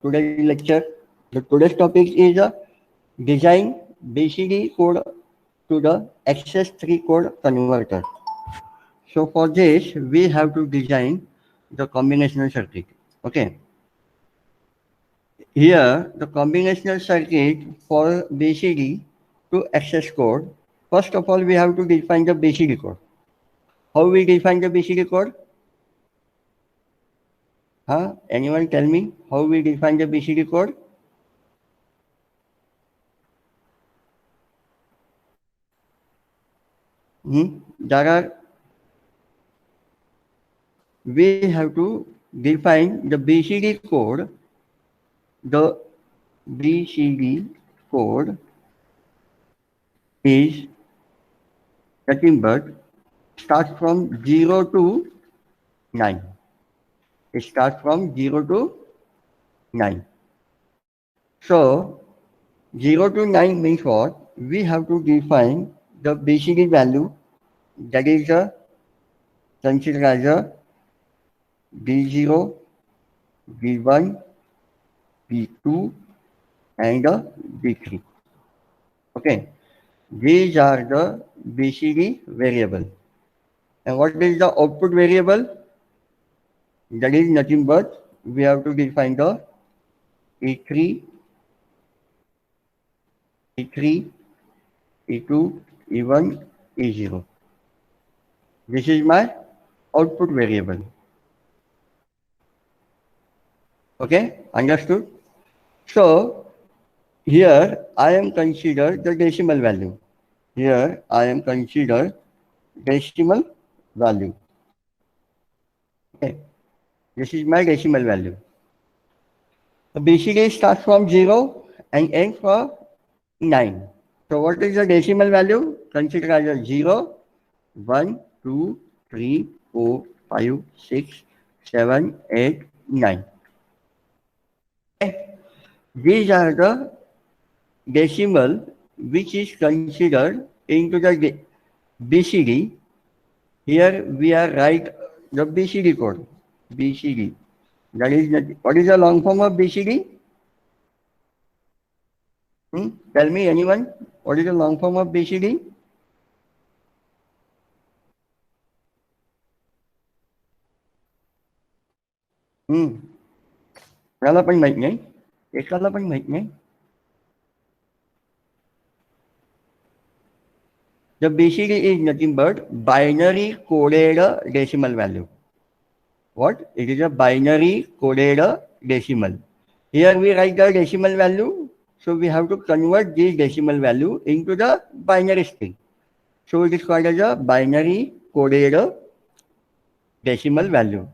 today's lecture. The today's topic is design BCD code to the XS3 code converter. So for this, we have to design the combinational circuit. Okay. Here, the combinational circuit for BCD to access code. First of all, we have to define the BCD code. How we define the BCD code? Huh? Anyone tell me how we define the BCD code? There are, we have to define the BCD code. The BCD code is nothing but starts from 0 to 9. It starts from 0 to 9. So 0 to 9 means what? We have to define the BCD value, that is considered as a B0, B1, B2 and B3. Okay. These are the BCD variable. And what is the output variable? That is nothing but we have to define the E3, E3, E2, E1, E0. This is my output variable. Okay, understood? So here I am considered the decimal value. Here I am considered decimal value. Okay, this is my decimal value. The BCD starts from 0 and ends for 9. So what is the decimal value? Consider as a 0, 1, 2, 3, 4, 5, 6, 7, 8, 9. Okay. These are the decimal which is considered into the BCD. Here we are write the BCD code. BCD. That is what is the long form of BCD? Tell me anyone. What is the long form of BCD? त्याला पण माहित नाही एकाला पण माहित नाही The BCD is nothing but binary coded decimal value. What? It is a binary coded decimal. Here we write the decimal value. So we have to convert this decimal value into the binary string. So it is called as a binary coded decimal value.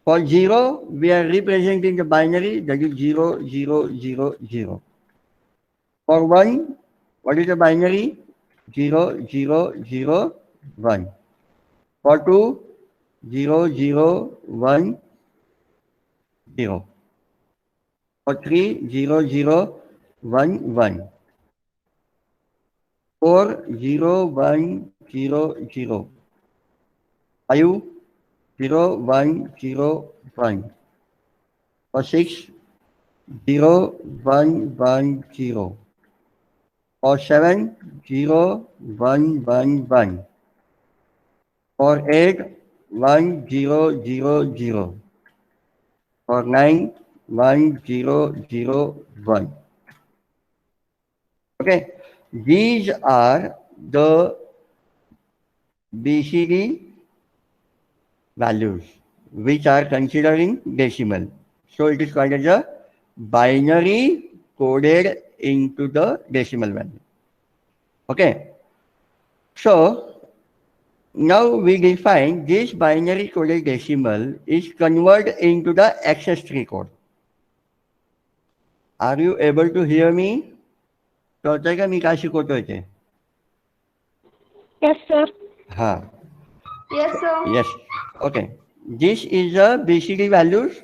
For 0, we are representing the binary, that is 0, 0, 0, 0. For 1, what is the binary? 0, 0, 0, 1. For 2, 0, 0, 1, 0. For 3, 0, 0, 1, 1. 4, 0, 1, 0, 0. 5, 0, 1, 0, 1. For 6, 0, 1, 1, 0. For 7, 0, 1, 1, 1. For 8, 1, 0, 0, 0. For 9, 1, 0, 0, 1. Okay, these are the BCD values which are considering decimal. So it is called as a binary coded into the decimal value. Okay, so now we define this binary coded decimal is converted into the XS3 code. Are you able to hear me? कळतंय का मी काय शिकवतोय ते? Yes, sir. हाँ. Yes, sir. Yes. Okay. This is the BCD values.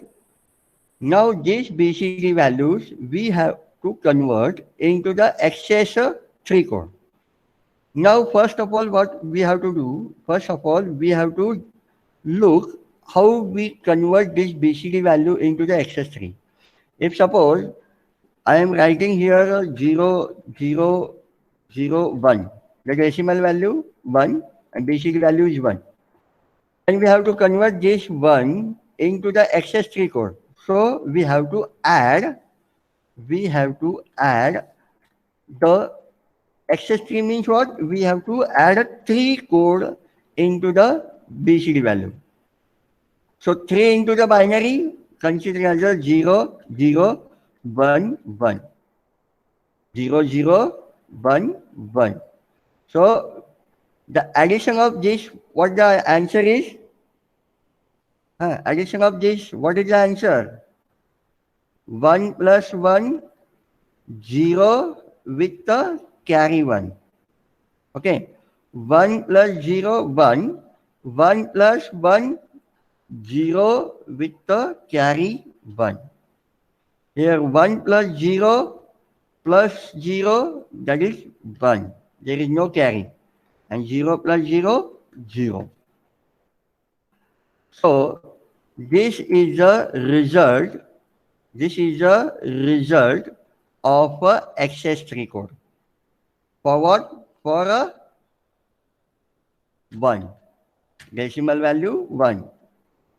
Now these BCD values we have to convert into the XS3 code. Now first of all what we have to do? First of all we have to look how we convert this BCD value into the XS3. If suppose I am writing here 0, 0, 0, 1, the decimal value 1 and BCD value is 1. And we have to convert this 1 into the XS3 code. So we have to add the XS3 means what? We have to add a 3 code into the BCD value. So 3 into the binary, consider as a 0, 0, 1, 1. 0, 0, 1, 1. So the addition of this, what the answer is? Addition of this, what is the answer? 1 plus 1, 0 with the carry 1. Okay. 1 plus 0, 1. 1 plus 1, 0 with the carry 1. Here 1 plus 0 plus 0, that is 1. There is no carry. And 0 plus 0, 0. So this is the result. This is the result of a XS3 code. For what? For a 1. Decimal value 1.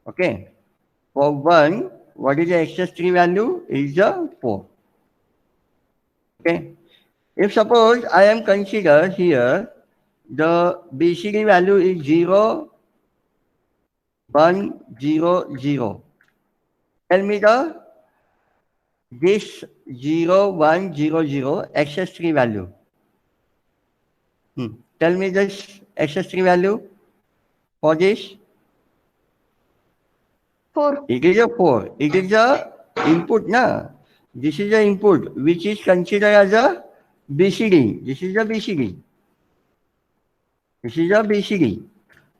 Okay. For 1, what is the XS3 value? Is the 4. Okay. If suppose I am consider here the BCD value is 0, 1, 0, 0. Tell me this 0, 1, 0, 0 XS3 value. Tell me this XS3 value for this. 4. It is a 4. It is a input, na? This is the input which is considered as a BCD. This is a BCD. This is a BCD.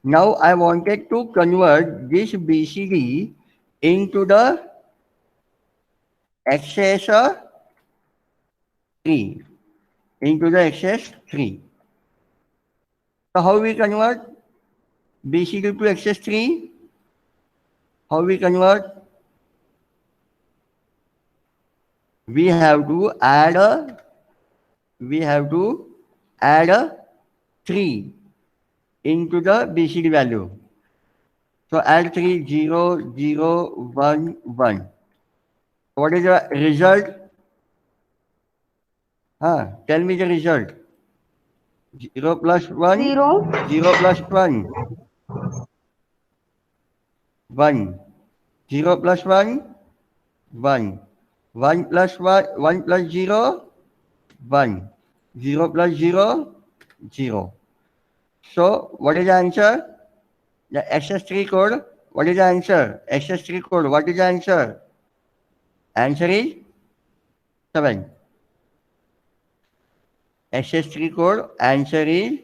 Now I wanted to convert this BCD into the XS3. Into the XS3. So how we convert BCD to XS3? How we convert? We have to add a 3 into the BCD value. So add 3, 0, 0, 1, 1. What is the result? Tell me the result. 0 plus 1. 0. 0 plus 1. 1. 0 plus 1. 1. 1 plus 1. 1 plus 0. 1. 0 plus 0. 0. So what is the answer? The XS3 code. What is the answer? XS3 code. What is the answer? Answer is 7. XS3 code. Answer is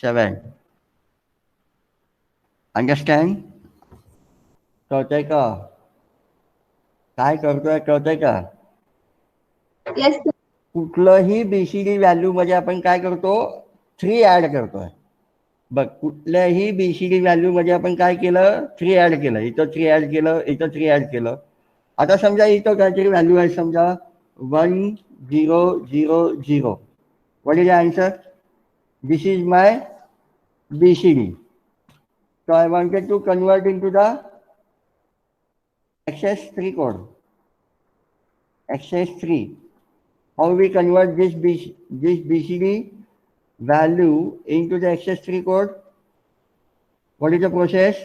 7. Understand? कळतंय का? काय करतोय कळतंय का? Yes. कुठलंही BCD value मध्ये आपण काय करतो? 3 ऍड करतोय. बघ, कुठल्याही बीसीडी व्हॅल्यू मध्ये आपण काय केलं? 3 ऍड केलं. इथं 3 ऍड केलं, इथं 3 ऍड केलं. आता समजा इथं काहीतरी व्हॅल्यू आहे, समजा 1, 0, 0, 0. What is the answer? This is my BCD. So I wanted to convert into the XS3 code. XS3. How we convert this BCD value into the XS3 code? What is the process?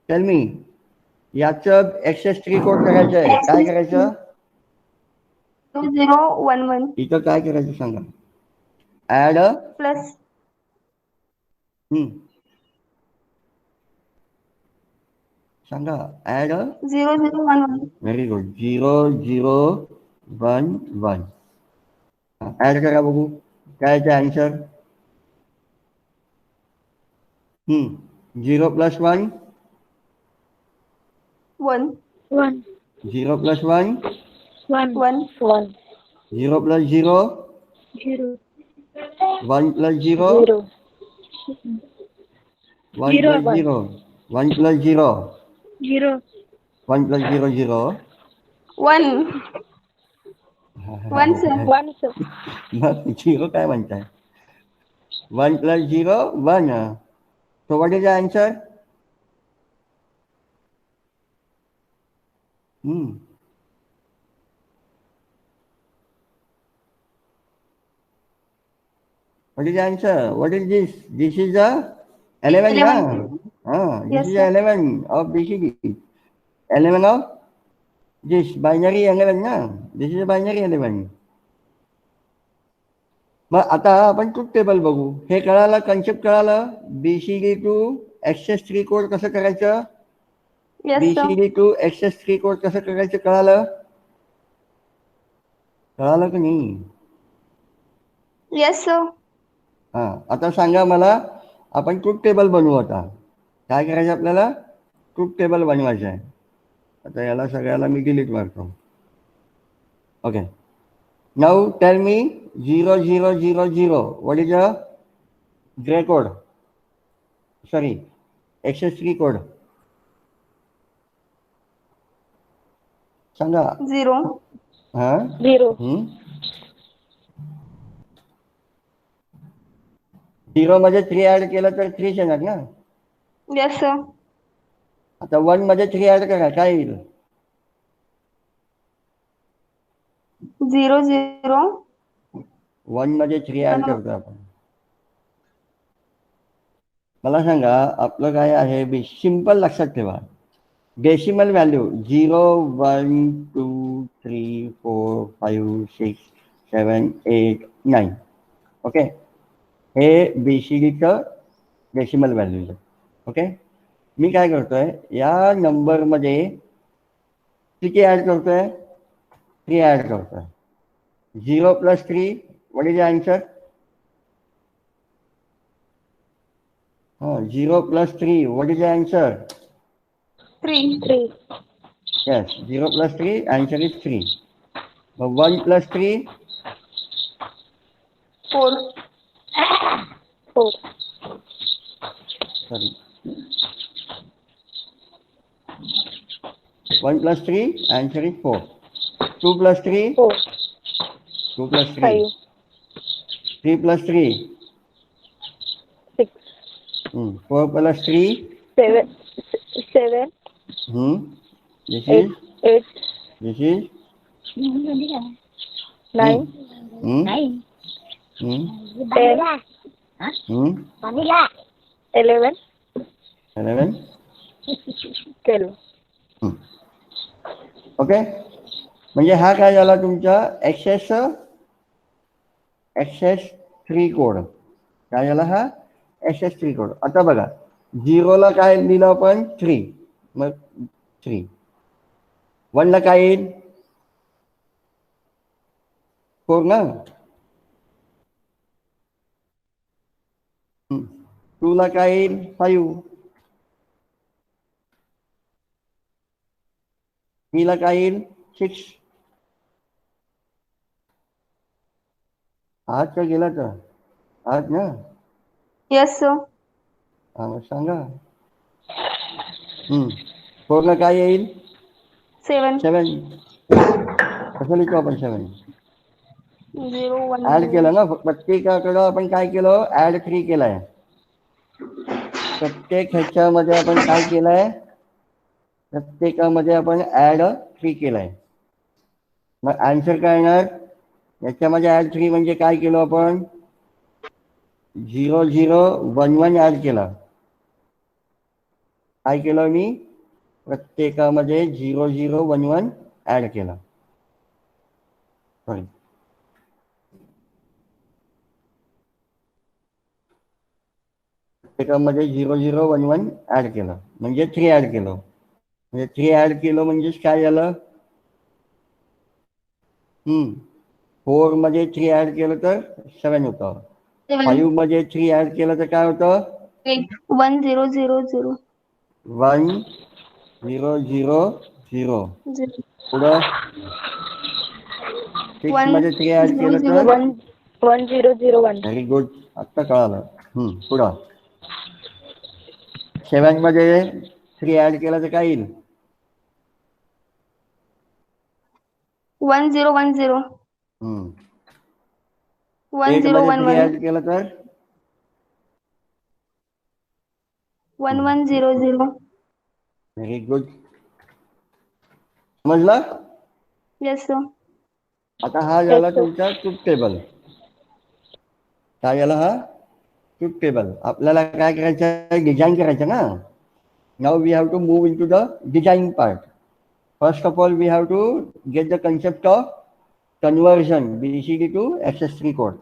Tell me. याचं XS3 code करायचं आहे. काय करायचं? 2, 0, 1, 1. इथं काय करायचं सांगा? Add Plus. सांगा. ऍड 0, 0, 1, 1. Very good. 0, 0, 1, 1. ऍड करा बघू. काय आहे answer? 0 plus 1. 1. 1. 0 plus 1. 1. 1. 1. 0 plus 0. 0. 1 plus 0. 0. 1 0, plus 0. 1 plus 0. 0. 1 plus 0, 0. 1. 1 sir. 1 sir. मग झिरो काय म्हणताय? 1 + 0 1. So what is the answer? What is the answer? What is this? This is the 11 na? 11. This Yes, is sir. the 11 of BCD. 11 of this binary 11 ना? This is a binary 11. मग आता आपण truth table बघू. हे कळालं, concept कळालं. BCD to XS3 code कसं करायचं? Yes sir. BCD to XS3 code कसं करायचं कळालं? कळालं की नाही? Yes sir. आता सांगा मला, आपण ट्रूथ टेबल बनवू. आता काय करायचं आपल्याला? ट्रूथ टेबल बनवायचं आहे. आता याला सगळ्याला मी डिलीट मारतो. Okay, now tell me 0 0 0 0 what is a Gray code, sorry XS3 code सांगा. 0. 0. 0 मध्ये 3 ऍड केलं तर 3 येणार ना. Yes sir. आता 1 मध्ये 3 ऍड करा, काय येईल? 0 0. 1 मध्ये 3 ऍड करतो आपण. मला सांगा, आपलं काय आहे? सिंपल लक्षात ठेवा. Decimal value 0 1 2 3 4 5 6 7 8 9. ओके, हे BCDचं डेसिमल व्हॅल्यूज. ओके, मी काय करतोय, या नंबरमध्ये किती ॲड करतोय? 3 ॲड करतोय. 0 + 3 what is the answer? 0 + 3 what is the answer? 3. 3. Yes, 0 + 3 answer is 3. But 1 + 3 4. 4. sorry, 1 + 3 answer is 4. 2 + 3 4. 2 + 3 5. 3 + 3 6. 4 + 3 7. 7. this 8. is 8. this is 9. 10 11. 11. 12. Okay, म्हणजे हा काय झाला तुमचा XS3 कोड. काय झाला हा? XS3 code. आता बघा, 0 ला काय लिहिलं आपण? 3. मग 3. 1 ला काय येईल? 4 ना. 2 ला काय येईल? 5. 3 ला काय येईल? 6. आज का गेला तर? आज ना. Yes sir. मग सांगा. 4 ला काय येईल? 7. 7. कसं लिहितो आपण 7? 0 1 ऍड केलं ना. प्रत्येकाकडं आपण काय केलं? ऍड 3 केलाय. प्रत्येक ह्याच्यामध्ये आपण काय केलंय? प्रत्येकामध्ये आपण ऍड 3 केलाय. मग आन्सर काय येणार? याच्यामध्ये ऍड 3 म्हणजे काय केलं आपण? 0 0 1 1 ऍड केला. काय केलं मी? प्रत्येकामध्ये 0 0 1 1 ऍड केला. सॉरी, प्रत्येकामध्ये 0 0 1 1 ऍड केलं म्हणजे 3 ऍड केलं. म्हणजे 3 ऍड केलं म्हणजेच काय झालं? 4 मध्ये 3 ऍड केलं तर 7 होतं. 5 मध्ये 3 ऍड केलं तर काय होतं? 8. 1 0 0 0. 1 0 0 0. 0. पुढं 6 मध्ये 3 ऍड केलं तर 1 1 0 0 1. व्हेरी गुड, आत्ता कळालं. पुढं 7 मध्ये 3 ऍड केलं तर काय येईल? 1010. हम्म. 8 मध्ये 3 ऍड 1011. केलं तर 1100. Very good. समजलं? Yes, sir. आता हा Yes, झाला sir. तुमचा ट्रूथ टेबल. काय झाला हा ट्रूथ टेबल. आपल्याला काय करायचं आहे, डिझाईन करायचं ना. Now we have to move into the design part. First of all we have to get the concept of conversion BCD to accessory code.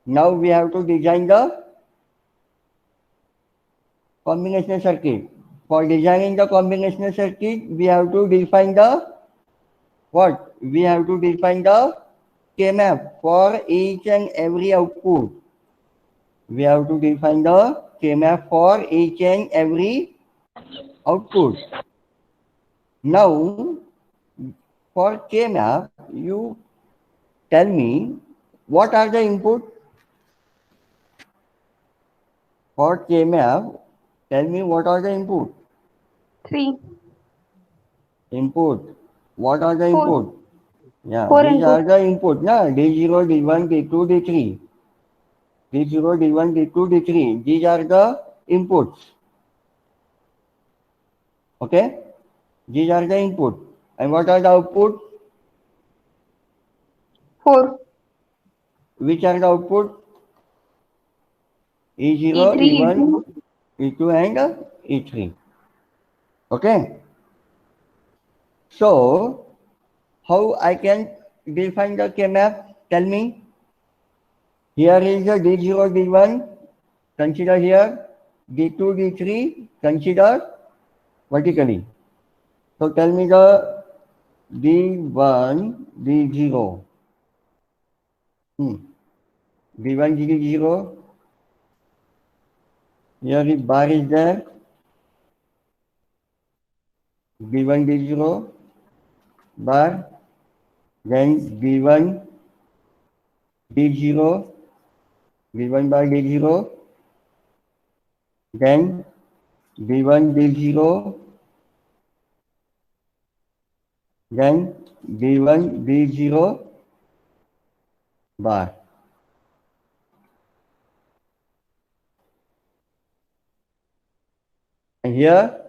Now we have to design the combinational circuit. For designing the combinational circuit, we have to define the what? We have to define the K-map for each and every output. We have to define the K-map for each and every output. Now, for K-map, you tell me what are the input? For K-map, tell me what are the input? 3. Input. What are the 4. input? Yeah, 4 these are input. the input. Na? D0, D1, D2, D3. D0, D1, D2, D3. These are the inputs. Okay? These are the input. And what are the output? 4. Which are the output? E0, E3, E1, E2. E2 and E3. Okay? So, how I can define the K-map? Tell me. Here is the D0, D1. Consider here. D2, D3. Consider vertically. So tell me the D1, D0. D1, D0. Here the bar is there. D1, D0. Bar. Then D1, D0. D1 bar, D0. Then D1, D0. Then D1, D0 bar. And here,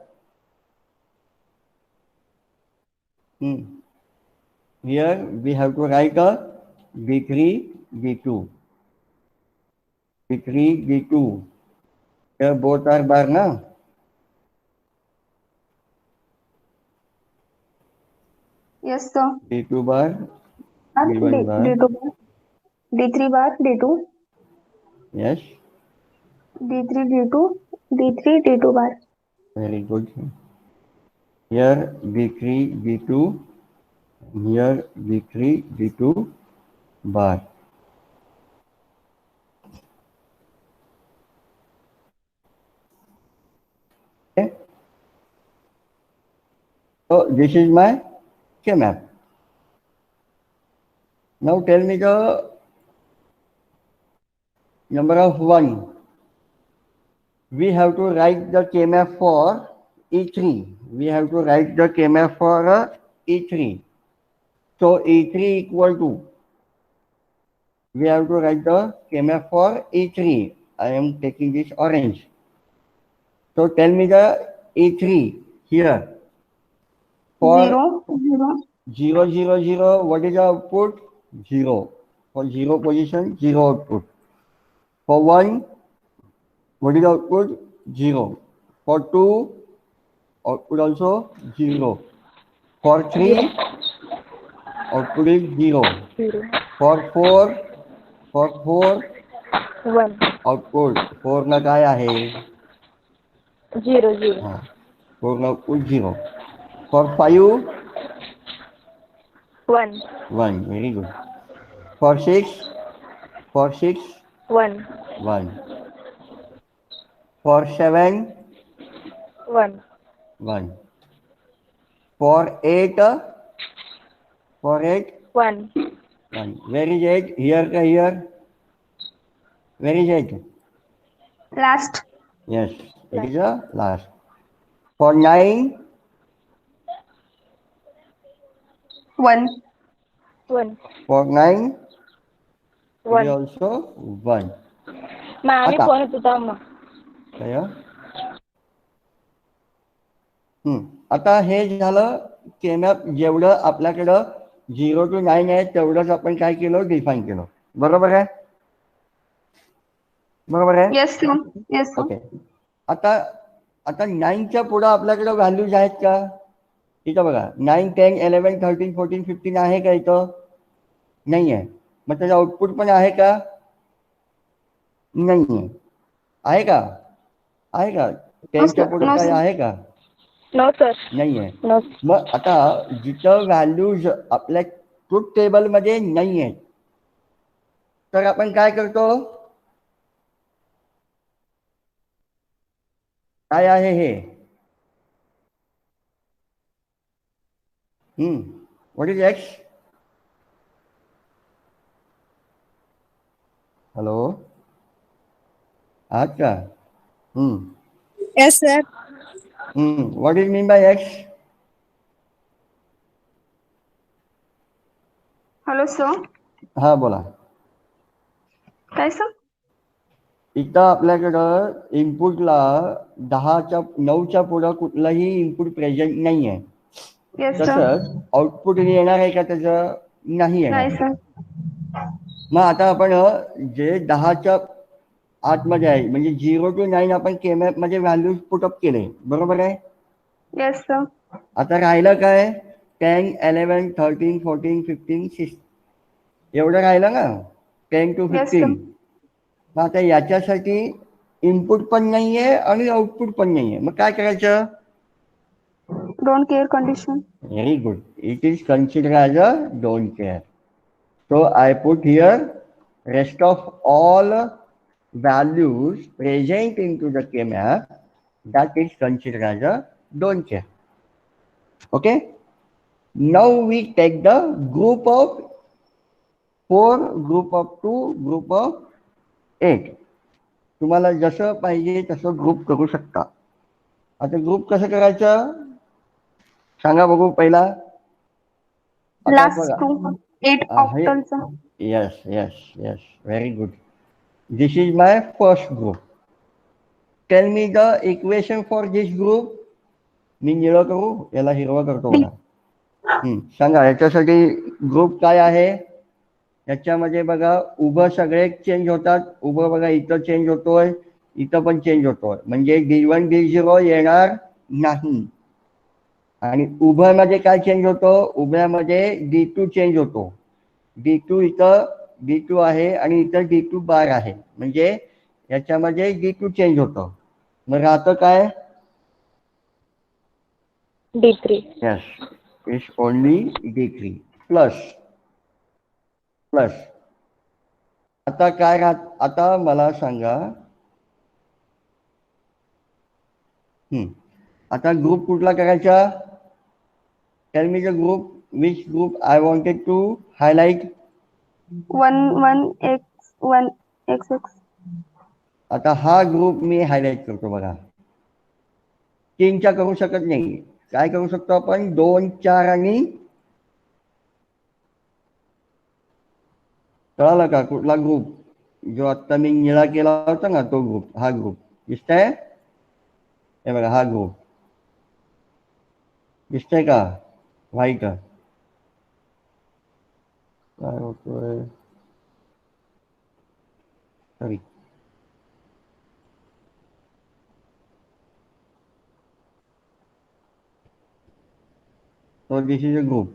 here we have to write a D3, D2. D3, D2. Here both are bar now. Yes, sir. D2 bar, D1 bar. D2 bar. D3 bar. D2. Yes, D3, D2. D3, D2 bar. very good. Here D3, D2. Here D3, D2 bar. Okay. So this is my K-map. Now tell me the number of 1. We have to write the K-map for E3. We have to write the K-map for E3. So E3 equal to, we have to write the K-map for E3. I am taking this orange. So tell me the E3 here. For 0, 0. 0, 0, 0, what is the output? 0. For 0 position, 0 output. For 1, what is the output? 0. For 2, output also 0. For 3, output is 0. 0. For 4, 1. output 4 ला काय आहे? 0, 0. 4 ला output 0. For 5, 1. 1. Very good. For 6, 1. 1. For 7, 1. 1. For 8, 1. 1. Where is 8? Here ka here? Where is 8? Last. Yes, it is a last. For 9, 1. 1. For 9 it is 1. also 1. आणि आता phone होत होता मग. काय आता हे झालं K-map. जेवढं आपल्याकडं 0 to 9 आहे तेवढंच आपण काय केलं, डिफाईन केलं. बरोबर आहे, बरोबर आहे. Yes, sir. Yes, sir. Okay. आता आता 9च्या पुढं आपल्याकडे व्हॅल्यूज आहेत का? इथं बघा 9, 10, 11, 13, 14, 15 आहे का इथं? नाही आहे. मग त्याचं आउटपुट पण आहे का? नाही आहे का? आहे का? 10च्या sir. पुढं No, काय sir. आहे का? No sir. नाही आहे. नो. मग आता जिथं व्हॅल्यूज आपल्या ट्रूथ टेबलमध्ये नाही आहेत तर आपण काय करतो? काय आहे हे? What is x? हॅलो, आहात का? Yes, sir. What is mean by x? Hello, sir. हा बोला. काय sir? इथं आपल्याकडं इनपुटला 9च्या पुढं कुठलाही इनपुट प्रेझेंट नाही आहे. Yes, sir. तसंच आउटपुट येणार आहे का त्याचं? नाही येणार. नाही sir. मग आता आपण जे 10च्या आतमध्ये आहे म्हणजे 0 to 9 आपण केमॅप मध्ये व्हॅल्यूज पुटअप केले, बरोबर आहे. Yes, sir. आता राहिलं काय? 10, 11, 13, 14, 15, 16 एवढं राहिलं ना, 10 to Yes, 15. sir. मग आता याच्यासाठी इनपुट पण नाहीये आणि आउटपुट पण नाहीये. मग काय करायचं? Don't care condition. Very good. It is considered as a don't care. So I put here rest of all values present into the K-map, that is considered as a don't care. Okay. Now we take the group of 4, group of 2, group of 8. तुम्हाला जसं पाहिजे तसं group करू शकता. आता group कसं करायचं सांगा बघू पहिला. आता Last बघा. 2. 8 octal चा. Yes, yes, yes. Very good. This is my first group. Tell me the equation for this group. मी निळं करू, याला हिरवा करतो बघा. सांगा याच्यासाठी ग्रुप काय आहे? याच्यामध्ये बघा उभं सगळे चेंज होतात. उभं बघा इथं चेंज होतोय, इथं पण चेंज होतोय. म्हणजे D1 D0 येणार नाही. आणि उभ्यामध्ये काय चेंज होतो? उभ्यामध्ये D2 चेंज होतो. D2 इथं D2 आहे आणि इथं D2 बार आहे. म्हणजे याच्यामध्ये D2 चेंज होतो. मग राहतं काय? D3. Yes, it's only D3 plus. आता काय आता मला सांगा. आता ग्रुप कुठला करायचा? Tell me the group. Which group I wanted to highlight? 1 1 x 1 x x. आता हा ग्रुप मी हायलाइट करतो बघा. 3च्या करू शकत नाही. काय करू शकतो आपण? 2, 4 आणि कळालं का कुठला ग्रुप? जो आता मी निळा केला होता ना तो ग्रुप. हा ग्रुप दिसतंय? हे बघा हा ग्रुप दिसतंय का? व्हाईट. काय होतोय? Sorry. So this is a group.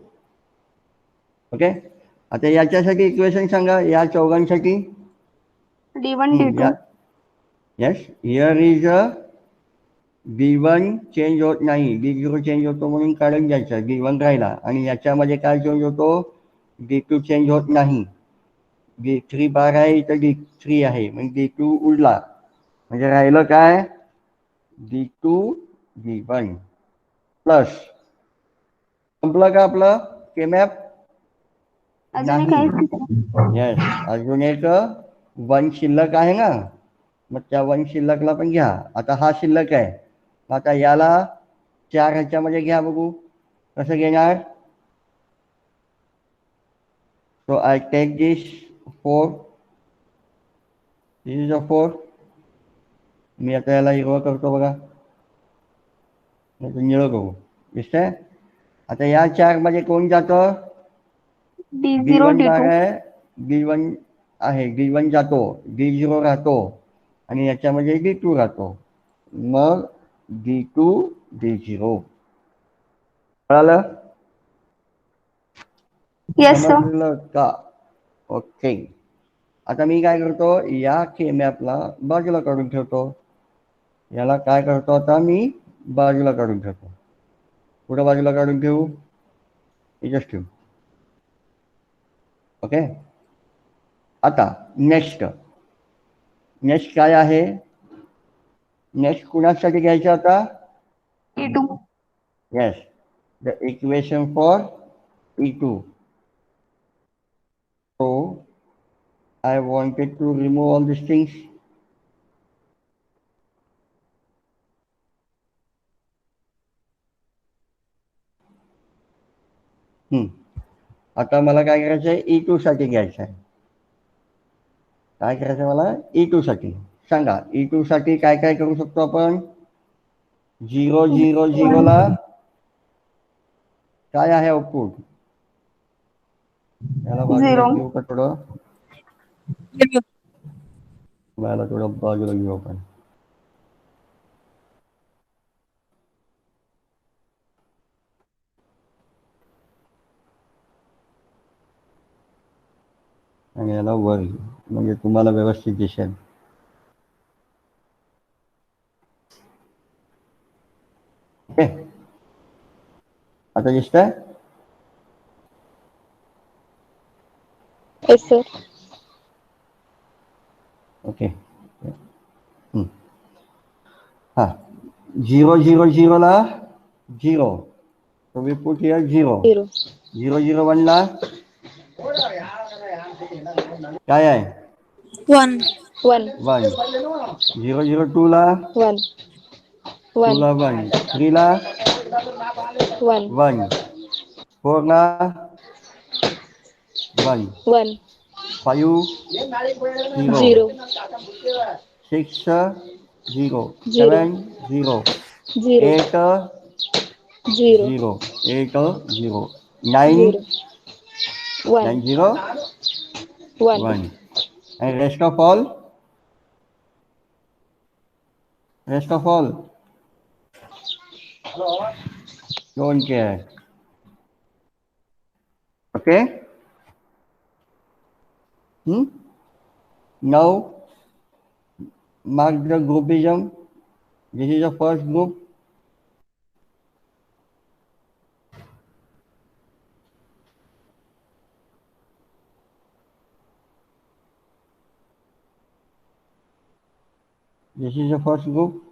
Okay. आता याच्यासाठी इक्वेशन सांगा या चौघांसाठी. D1 D2. Yes, here is a D1 change होत नाही, D0 चेंज होतो म्हणून काढून घ्यायचं. D1 राहिला. आणि याच्यामध्ये काय चेंज होतो? D2 चेंज होत नाही. D3 बार आहे इथं D3 आहे म्हणजे D2 उडला. म्हणजे राहिलं काय? D2 D1 plus. संपलं का आपलं केमॅप? अजून एक नाही. आहे. येस, अजून एक 1 शिल्लक आहे ना. मग त्या 1 शिल्लकला पण घ्या. आता हा शिल्लक आहे. आता याला 4 ह्याच्यामध्ये घ्या बघू कसं घेणार. So I take this 4. This is a 4. मी आता याला हिरवा करतो बघा, निळं करू. दिसतंय? आता या 4 मध्ये कोण जातं? D0 D1 बार D2 आहे, D1 आहे, D1 जातो, D0 राहतो आणि याच्यामध्ये D2 राहतो. मग D2 D0. कळालं? yes sir समजलं का? ओके. आता मी काय करतो, या के मॅपला बाजूला काढून ठेवतो. याला काय करतो आता मी बाजूला काढून ठेवतो. कुठं बाजूला काढून ठेवू? इथेच ठेवू. ओके. आता नेक्स्ट काय आहे? नेक्स्ट कुणासाठी घ्यायचं आता? E2 yes, the equation for E2. So I wanted to remove all these things. आता मला काय करायचं आहे? E2 साठी घ्यायचं आहे. काय करायचं मला? E2 साठी सांगा. E2 साठी काय काय करू शकतो आपण? 0 0 0 ला काय आहे आउटपुट? याला बाजूला 0 घेऊ का थोडं? याला थोडं बाजूला घेऊ आपण. आणि याला वर घेऊ, म्हणजे तुम्हाला व्यवस्थित दिसेल. ओके. आता दिसतंय? Yes, sir. ओके. हा, 0 0 0 ला 0. So we put here 0. 0. 0 0 1 ला काय आहे? 1. 1. 1. 0 0 2 ला 1. 2 ला 1. 1. 3 ला 1. 1. 4 ला 1. 1. 5 0. 0. 6 0. 0. 7 0. 0. 8 0. 0. 8 0. 9 0. 1. 9 0 1. 1. And rest of all? Rest of all? Don't care. Okay? Now, mark the groupism. This is the first group. This is the first group.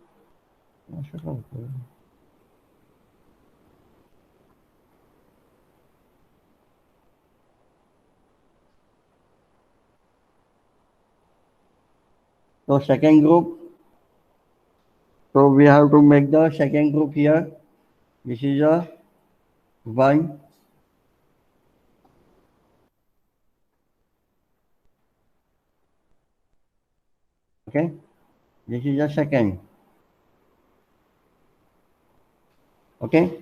So second group. So we have to make the second group here. This is a 1. Okay. This is the second. Okay.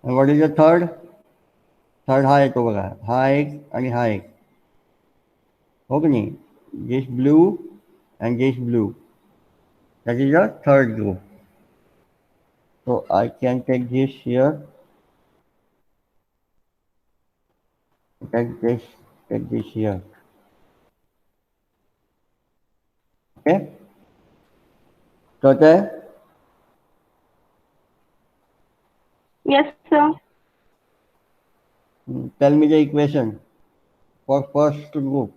And what is the third? Third हा येतो बघा. हा एक आणि हा एक. हो की नाही? This blue and this blue. That is the third group. So I can take this here. Take this here. Okay. So there. yes sir Tell me the equation for first group.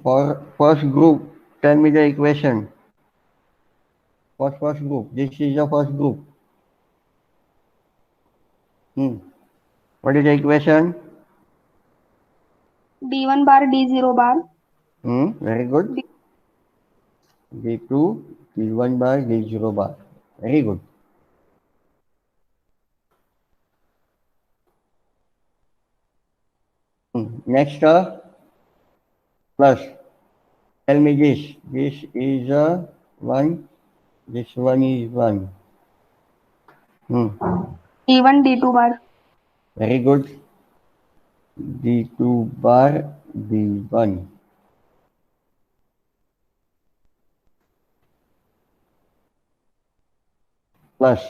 For first group, tell me the equation. For first group, this is the first group. What is the equation? D1 bar D0 bar Very good. D2, D1 bar, D0 bar. Very good. Next, plus. Tell me this. This is a 1. This one is 1. D1 D2 bar. Very good. D2 bar D1. Plus.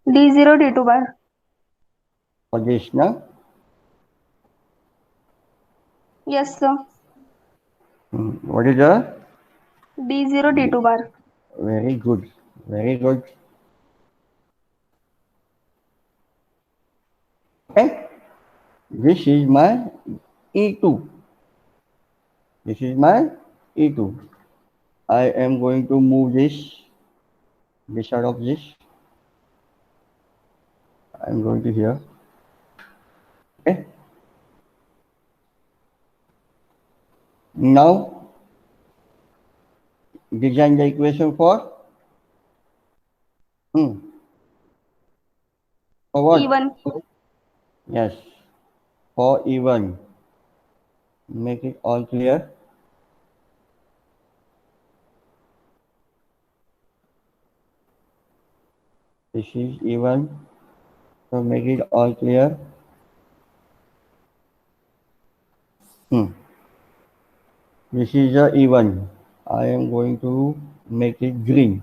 D0 D2 bar. For this, na? Yes, sir. What is the? D0 D2 bar. Very good. Very good. Okay. This is my E2. This is my E2. I am going to move this out of this. I am going to here. Okay. Now, design the equation for for what? E1. Yes, for E1. Make it all clear. This is E1. So make it all clear. This is a E1. I am going to make it green.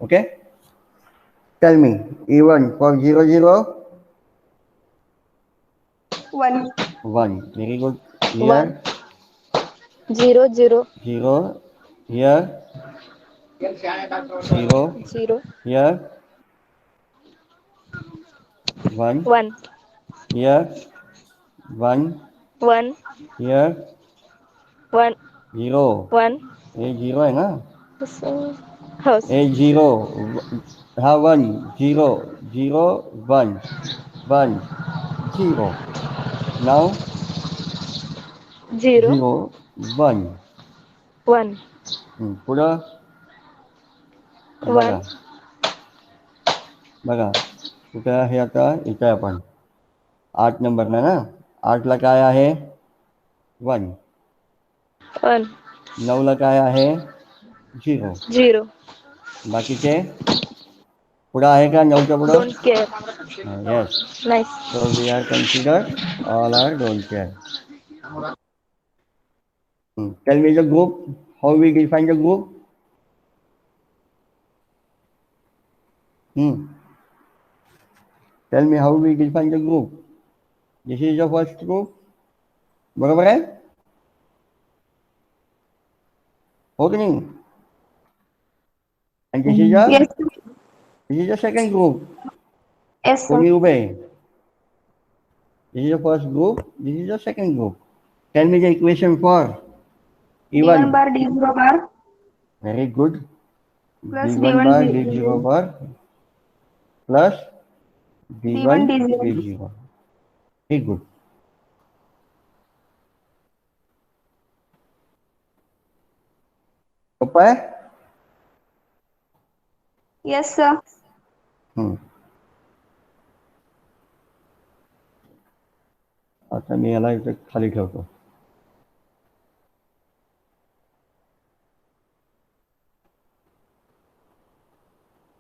Okay? Tell me, E1 for 0, 0, 1. 1. Very good. 1 Here, 0 0 0. Here, 0. 0 Here, 1. 1 Here, 1. 1 Here, 1 0. 1 A0 है ना? house A0. हाँ 1, 0, 0, 1, 1, 0. Now 0 0, 1. 1 पुढं 1 बघा बघा कुठे आहे आता इथे आपण 8 नंबरला ना 8ला काय आहे 1 1 9ला काय आहे 0 0 बाकीचे पुढं आहे का 9च्या पुढं don't care yes nice so we are considered all are don't care. Tell me the group, how we define the group. Tell me how we define the group. This is the first group. बरोबर आहे हो की नाही and this is Yes. the second group. Yes, sir. कोणी उभे this is the first group, this is the second group. Tell me the equation for D1 E1. bar D0 bar. Very good. Plus D1 D1 bar D0. D0 bar plus D1 D0. D0. Very good. सोपं आहे Yes, sir. आता मी याला इथे खाली ठेवतो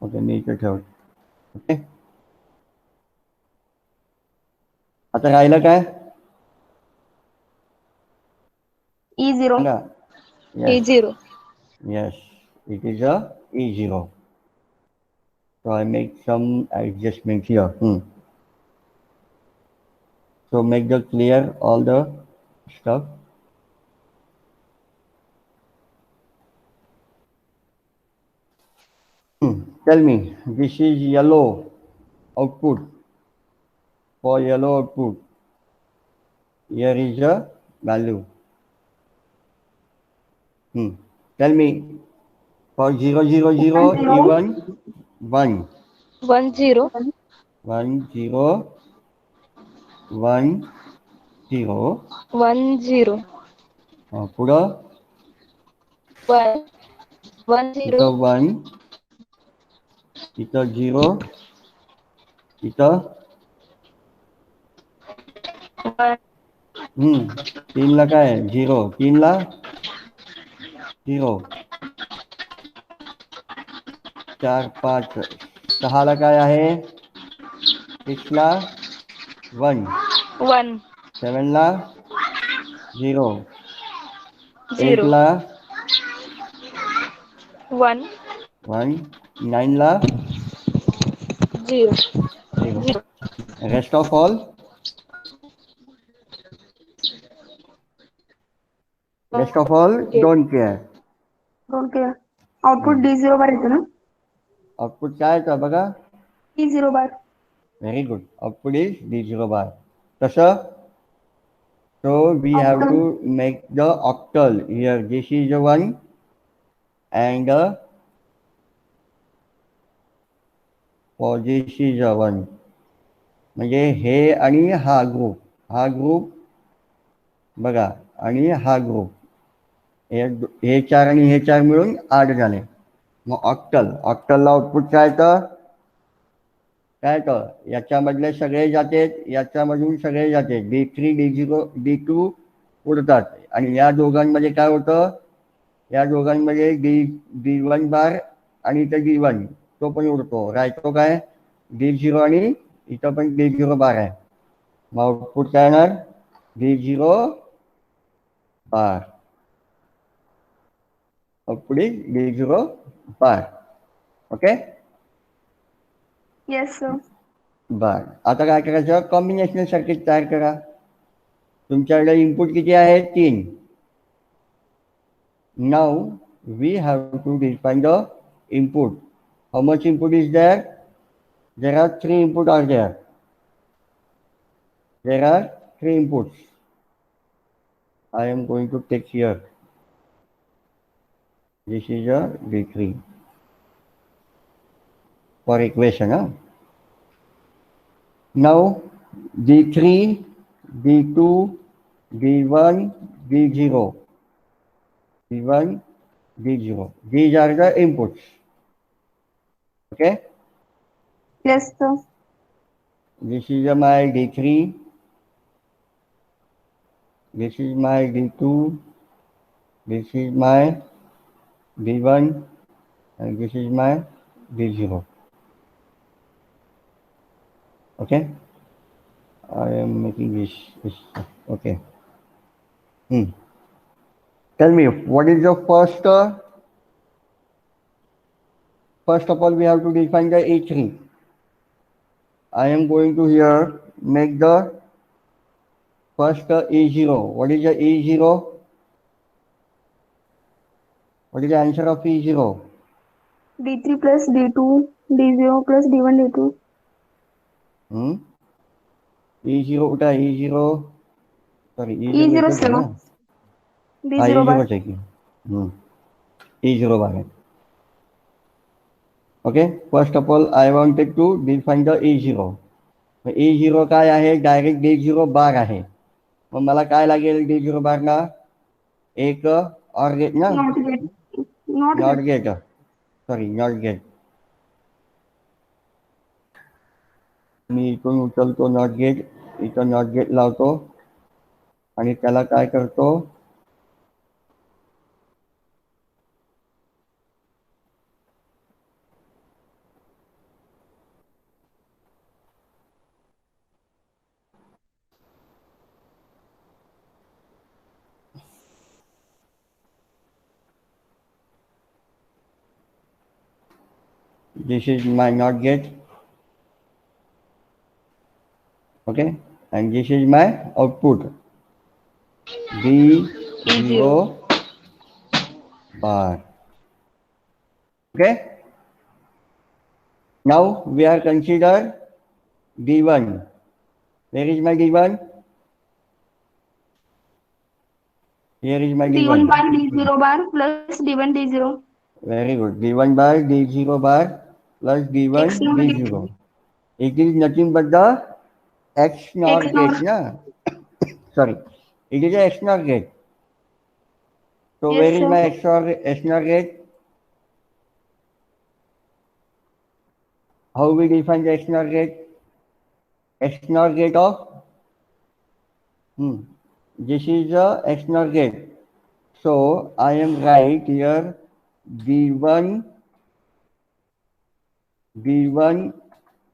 okay मी इथे ठेवतो okay आता राहिलं काय E0. Sanga yes E0 yes it is a E0 so I make some adjustment here so make the clear all the stuff tell me this is yellow output for yellow output here is a value tell me for 0 0 0 E1 1 1 0 1 0 1 0 1 0 पुढं 1 1 0 इथं 1 इथं 0 इथं 1 तीनला काय आहे? 0. 3ला 0. 4, 5, 6ला काय आहे? 6ला 1. 1 7ला 0. 0 8ला 1 1. 9ला 0 0. 0 Rest of all don't care. Don't care. Output D0 bar येतो ना? आउटपुट काय येतं बघा? D0 bar. Very good. Output is D0 bar. कसं? So we have to make the octal here. This is the 1 and this is the 1. म्हणजे हे आणि हा group बघा आणि हा ग्रुप हे 4 आणि हे 4 मिळून 8 झाले. मग ऑक्टलला आउटपुट काय येतं? याच्यामधले सगळे जाते, याच्यामधून सगळे जाते. D3, D0, D2 उडतात आणि या दोघांमध्ये काय होतं? या दोघांमध्ये D1 बार आणि इथं D1 तो पण उडतो. राहतो काय? D0 आणि इथं पण D0 बार आहे. मग आउटपुट काय येणार? D0 bar. Output is D0 bar. Okay. Yes, sir. बर. आता काय करायचं? कॉम्बिनेशनल सर्किट तयार करा. तुमच्याकडे इनपुट किती आहे? 3. Now we have to define the input. How much input is there? There are 3 input are there. There are 3 inputs. I am going to take here. This is a D3 for equation. Now D3, D2, D1, D0. D1, D0. These are the inputs. Okay. Yes, sir. This is my D3. This is my D2. This is my D1 and this is my D0. Okay. I am making this. Okay. Tell me, what is the first of all we have to define the A3. I am going to here make the first A0. What is the A0? What is the answer of A0? D3 plus D2, D0 plus D1, D2. E0 उठा. E0 sorry E0 sir. D0 bar. E0 चाहिए. E0 bar है. Okay. First of all, I wanted to define the E0. E0 काय आहे? Direct D0 बार आहे. मग मला काय लागेल D0 बारला? एक ऑर गेट ना? Not get. Not gate. Sorry, not gate. मी इथून उचलतो नॉट गेट, इथं नॉट गेट लावतो आणि त्याला काय करतो? This is my NOT gate. Okay, and this is my output. D0 bar. Okay. Now we are consider D1. Where is my D1? Here is my D1 D1. bar D0 bar plus D1 D0. Very good. D1 bar D0 bar plus D1 X NOR gate. D0. It is nothing but the X NOR X NOR. gate. Na? Sorry. It is a X NOR gate. So Yes, where is sir. my X NOR gate? How we define the X NOR gate? X NOR gate of this is a XNOR gate. So I am right here B1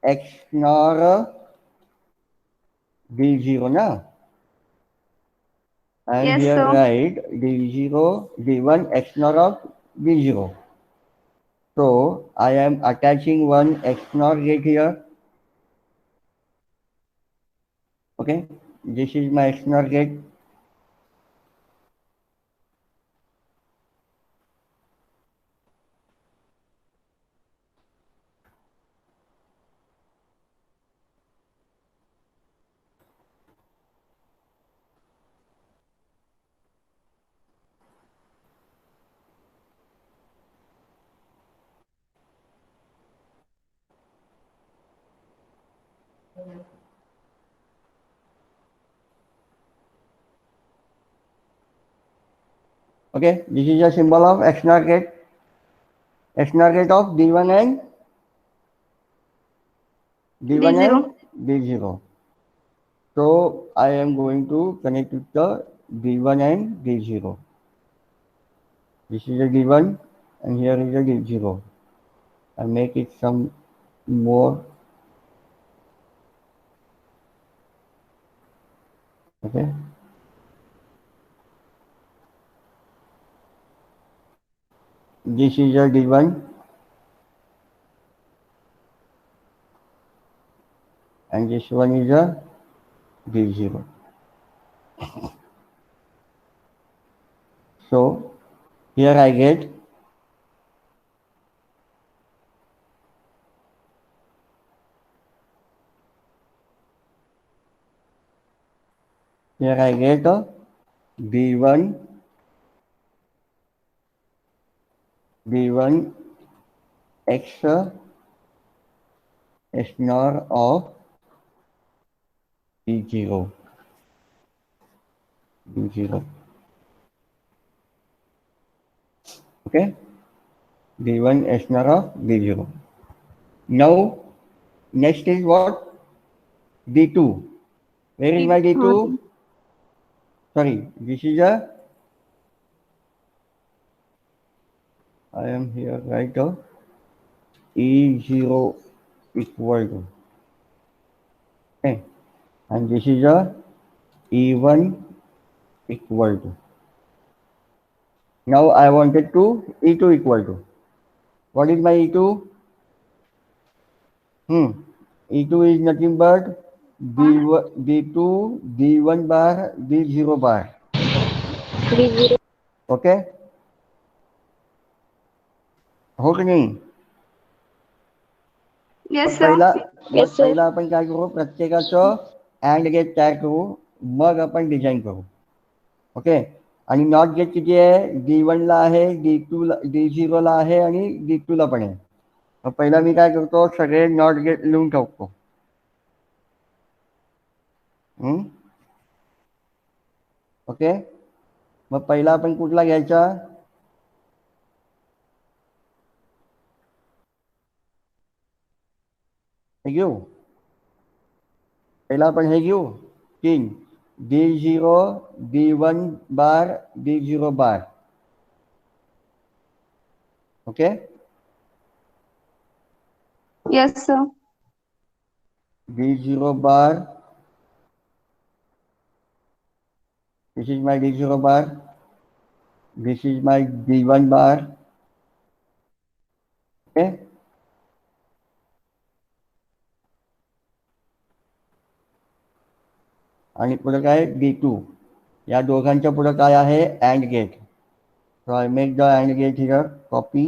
XNOR D0 na, and Yes, here sir. right D1 XNOR of D0. So I am attaching one XNOR gate here. Okay, this is my XNOR gate. Okay, this is a symbol of XNOR gate. XNOR gate of D1 and D0. D0. So I am going to connect with the D1 and D0. This is a D1 and here is a D0. I make it some more. Okay. This is a D1 and this one is a D0. So here I get a B1 X XNOR of D0. Okay, D1 XNOR of D0. Now next is what? D2. Where is my D2? Sorry, this is a, I am here right now, E0 equal to, okay, and this is a E1 equal to. Now I wanted to E2 equal to. What is my E2? E2 is nothing but D2, D1 bar, D0 bar. D0. Okay? हो की नाही? Yes, मग sir. Yes, sir. पहिला आपण काय करू, प्रत्येकाचं and gate तयार करू, मग आपण डिझाईन करू. ओके, आणि नॉट गेट किती आहे? D1 ला आहे, D0 ला आहे आणि D2 ला पण आहे. मग पहिला मी काय करतो, सगळे नॉट गेट लिहून ठेवतो. ओके, मग पहिला आपण कुठला घ्यायचा? हे घेऊ. पहिला आपण हे घेऊ 3 D0 D1 bar D0 bar. Okay, Yes, sir. D0 bar, this is my D0 bar, this is my D1 bar. Okay, आणि पुढे काय? D2. या दोघांच्या पुढे काय आहे? AND gate. So I make the AND gate here, copy.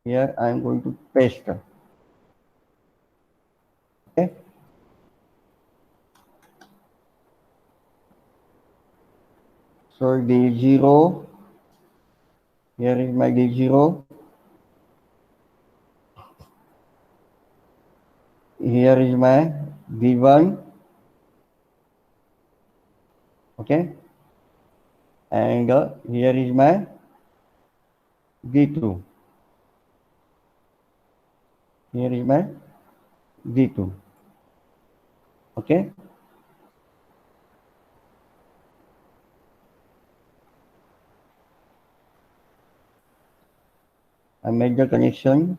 Here I am going to paste. Okay. So D0, here is my D0. Here is my D1. Okay. And here is my D2. Here is my D2. Okay. I made the connection.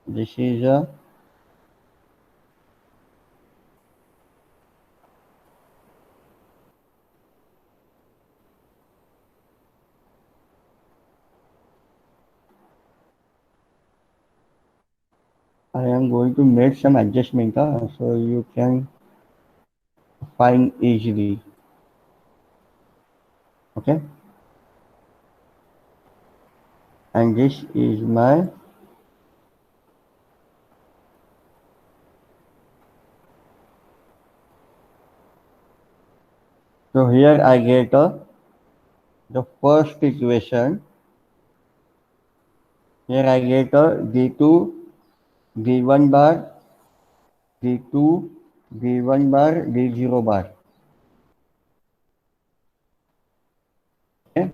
This is a I am going to make some adjustment so you can find easily. Okay. And this is my so here I get the first equation. Here I get a d2 d1 bar d2 d1 bar d0 bar. Okay.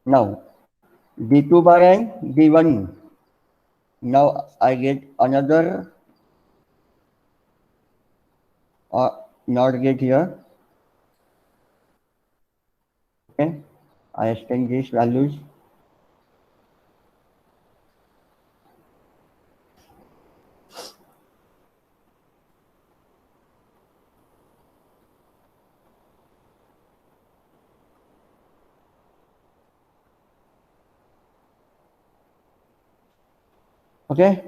Now d2 bar and d1. Now I get another not get here. Okay. I extend these values. Okay.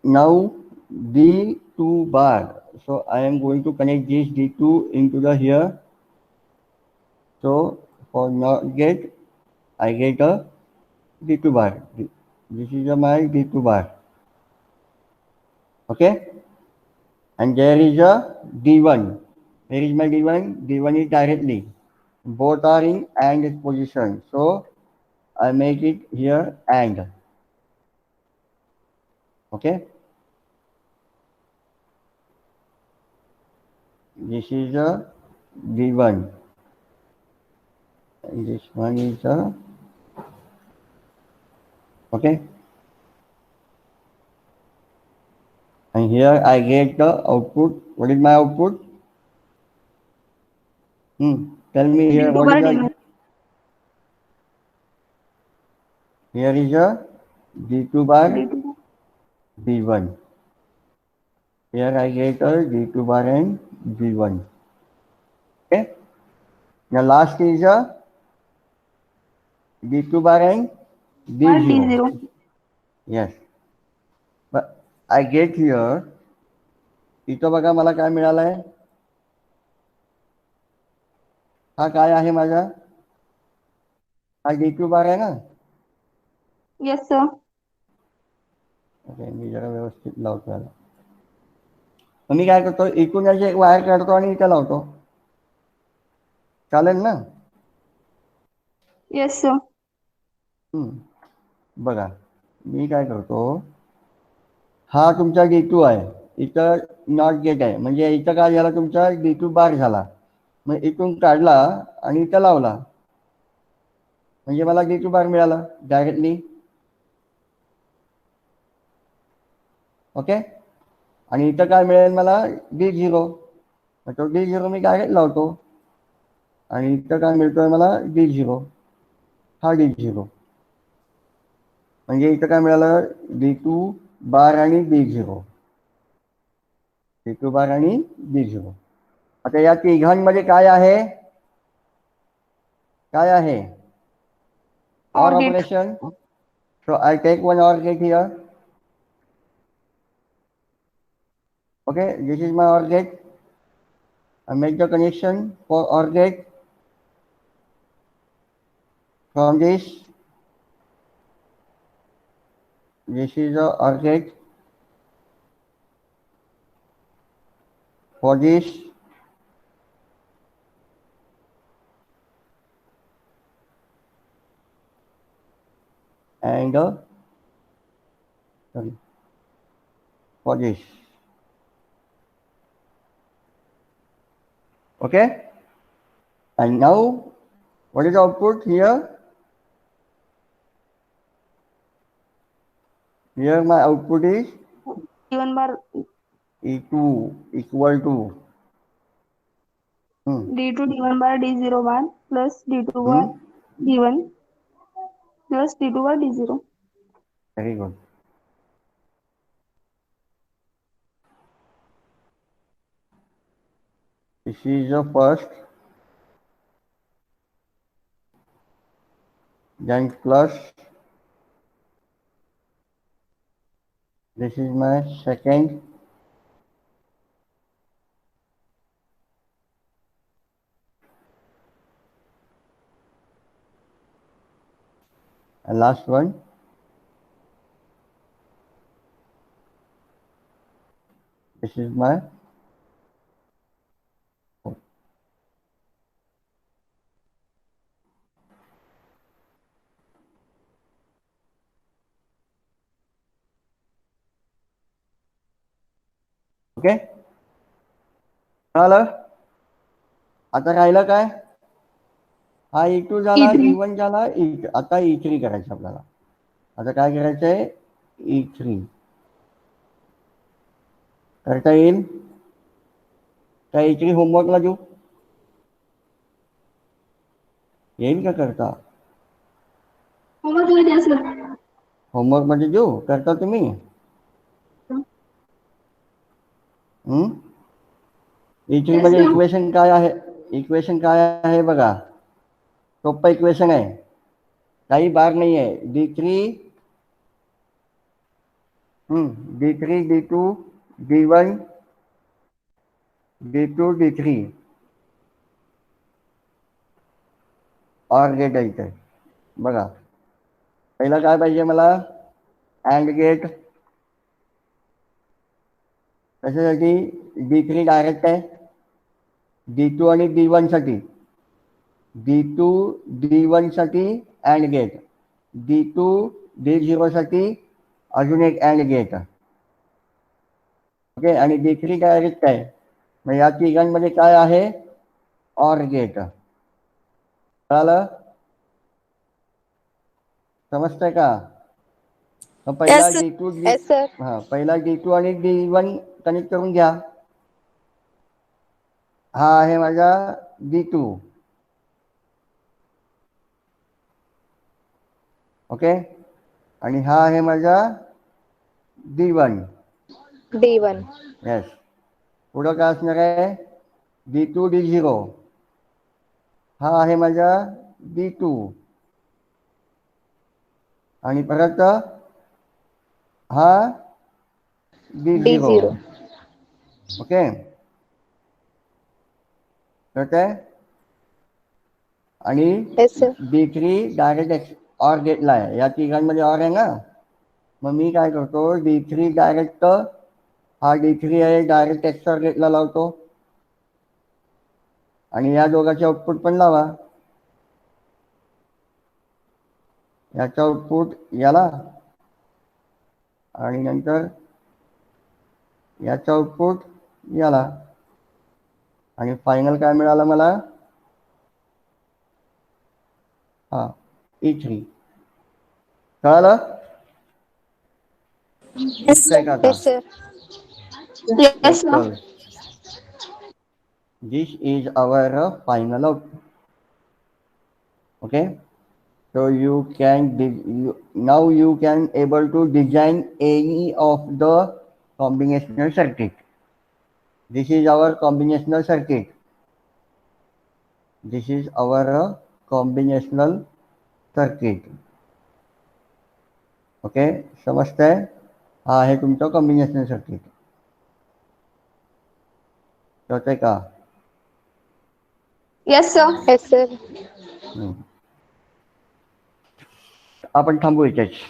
Now D2 bar. So I am going to connect this D2 into the here. So for not get, I get a D2 bar. This is my D2 bar. Okay. And there is a D1. Where is my D1? D1 is directly. Both are in AND position. So I make it here AND. Okay. This is a D1. And this one is a okay. And here I get the output. What is my output? Tell me here D2 what bar is D1. the here is a D2 bar D2. D1. Here I get a D2 bar and D1. Okay. The last is a D2 bar and Bar D0. D0. Yes. But I get here. इथं बघा मला काय मिळालंय हा काय आहे माझा हा D2 बार आहे ना Yes, sir. ओके मी जरा व्यवस्थित लावतो याला मग मी काय करतो इथून याची एक वायर काढतो आणि इथं लावतो चालेल ना Yes, sir. बघा मी काय करतो हा तुमचा D2 आहे इथं नॉट गेट आहे म्हणजे इथं काय झाला तुमचा D2 बार झाला मग इथून काढला आणि इथं लावला म्हणजे मला D2 बार मिळाला डायरेक्टली ओके आणि इथं काय मिळेल मला D0 तो D0 मी डायरेक्ट लावतो आणि इथं काय मिळतोय मला D0 हा D0 म्हणजे इथं काय मिळालं D2 बार आणि D0 D2 बार आणि D0 आता या तिघांमध्ये काय आहे काय आहे OR OR gate. operation so I take one OR gate here okay this is my OR gate I make the connection for OR gate from this is the OR gate for this and sorry, for this okay and now what is the output here here my output is D1 bar E2 equal to D2 D1 bar D0 bar plus D2 bar D1 plus D2 bar D0. Very good. This is the first, then plus, this is my second, and last one. This is my fourth. Okay, झालं. आता राहिलं काय? हा E2 झाला, E3. E1 झाला, आता E3 करायचं आपल्याला. आता काय करायचंय? E3 करता येईल का? E3 होमवर्कला देऊ? येईल का करता? होमवर्क मध्ये देऊ? करता तुम्ही? E3 मध्ये इक्वेशन काय आहे? इक्वेशन काय आहे बघा, सोपं इक्वेशन आहे, काही बार नाही आहे. D3 D2 D1 D2 D3 or gate आहे इथे बघा. पहिला काय पाहिजे मला? AND gate. कशासाठी? D3 डायरेक्ट आहे, D2 आणि D1 साठी. D2 D1 साठी अँड गेट, D2 D0 साठी अजून एक अँड गेट. ओके, आणि D3 डायरेक्ट आहे. मग या तिघांमध्ये काय आहे? OR gate. कळालं? समजतंय का? मग पहिला Yes, sir. D2 Yes, sir. पहिला D2 आणि D1 कनेक्ट करून घ्या. हा आहे माझा D2. ओके, आणि हा आहे माझा D1. D1. येस. पुढं काय असणार आहे? D2 D0. हा आहे माझा D2, आणि परत हा D0. D0. ओके, कळत आहे? आणि Yes, sir. D3 direct or गेटला आहे. या तिघांमध्ये ऑर आहे ना. मग मी काय करतो? D3 डायरेक्ट, हा D3 आहे, डायरेक्ट एक्सऑर गेटला लावतो, आणि या दोघांचे आउटपुट पण लावा. याचा आउटपुट याला, आणि नंतर याचा आउटपुट याला, आणि फायनल काय मिळालं मला? हा E3. कळालं? दिसतंय का आता? Yes, sir. Yes, sir. This is our final output. Okay, so now you can able to design any of the combinational circuit. This is our combinational circuit. This is our combinational circuit. Okay, समजतंय? हा आहे तुमचं combinational circuit. कळतंय का? Yes, sir. Yes, sir. आपण थांबू इथेच.